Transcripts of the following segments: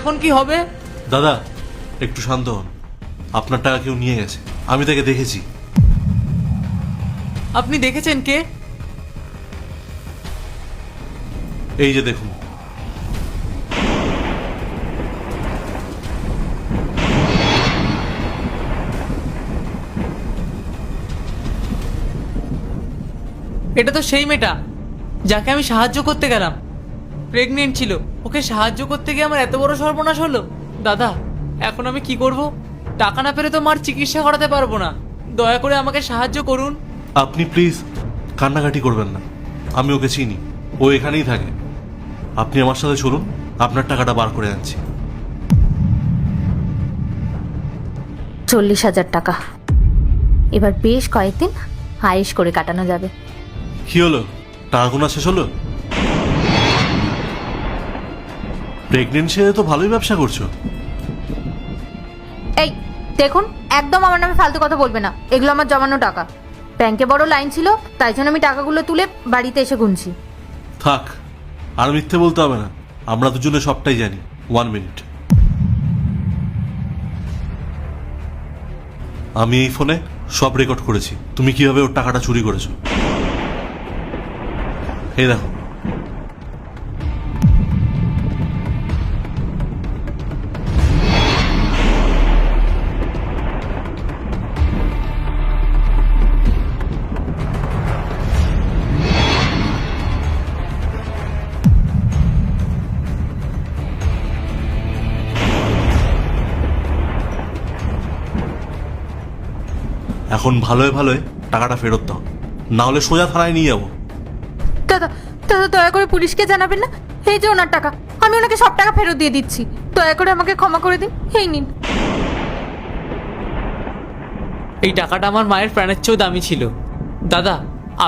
এখন কি হবে? দাদা একটু শান্ত হন, আপনার টাকা কেউ নিয়ে গেছে, আমি তাকে দেখেছি। আপনি দেখেছেন? কে? এই যে দেখুন। এটা তো সেই মেয়েটা যাকে আমি সাহায্য করতে গেলাম। প্রেগনেন্ট ছিল, ওকে সাহায্য করতে গিয়ে আমার এত বড় সর্বনাশ হলো। দাদা এখন আমি কি করব? টাকা না পেলে তো মার চিকিৎসা করাতে পারবো না। দয়া করে আমাকে সাহায্য করুন। আপনি প্লিজ কান্নাকাটি করবেন না, আমি ওকে চিনি, ও এখানেই থাকে। আপনি আমার সাথে চলুন, আপনার টাকাটা বার করে আনছি। 40,000 টাকা এবার বেশ কয়েকদিন আয়েশ করে কাটানো যাবে। কি হলো, টাকা গোনা শেষ হলো? প্রেগনেন্সি তো ভালোই ব্যবসা করছো। এই দেখুন, একদম আমার নামে ফালতু কথা বলবে না। এগুলো আমার জমানো টাকা। ব্যাংকে বড় লাইন ছিল, তাই জন্য আমি টাকাগুলো তুলে বাড়িতে এসে গুনছি। থাক, আর মিথ্যে বলতে হবে না, আমরা দুজনে সবটাই জানি। 1 মিনিট। আমি এই ফোনে সব রেকর্ড করেছি, তুমি কিভাবে ওর টাকাটা চুরি করেছো। এই দেখো। এখন ভালোই ভালোই টাকাটা ফেরত দাও, না হলে সোজা থানায় নিয়ে যাবো। দাদা দাদা দয়া করে পুলিশকে জানাবেন না। এই যে ওনার টাকা, আমি ওনাকে সব টাকা ফেরত দিয়ে দিচ্ছি। দয়া করে আমাকে ক্ষমা করে দিন। এই নিন। এই টাকাটা আমার মায়ের প্রাণের চেয়েও দামি ছিল। দাদা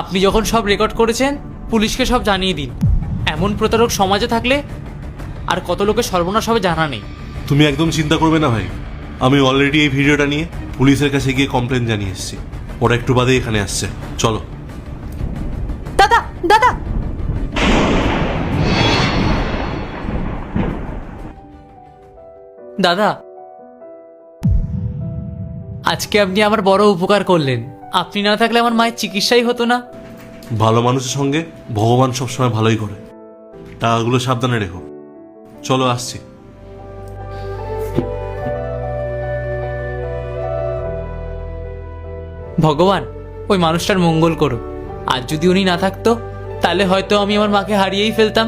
আপনি যখন সব রেকর্ড করেছেন পুলিশকে সব জানিয়ে দিন। এমন প্রতারক সমাজে থাকলে আর কত লোকের সর্বনাশ হবে জানা নেই। তুমি একদম চিন্তা করবে না ভাই, আমি অলরেডি এই ভিডিওটা নিয়ে পুলিশের কাছে গিয়ে কমপ্লেন জানিয়ে এসেছি। ওরা একটু বাদে এখানে আসছে, চলো। দাদা দাদা দাদা আজকে আপনি আমার বড় উপকার করলেন। আপনি না থাকলে আমার মায়ের চিকিৎসাই হতো না। ভালো মানুষের সঙ্গে ভগবান সবসময় ভালোই করে। টাকাগুলো সাবধানে রেখো, চলো আসছি। ভগবান ওই মানুষটার মঙ্গল করো। আর যদি উনি না থাকতো তাহলে হয়তো আমি আমার মাকে হারিয়েই ফেলতাম।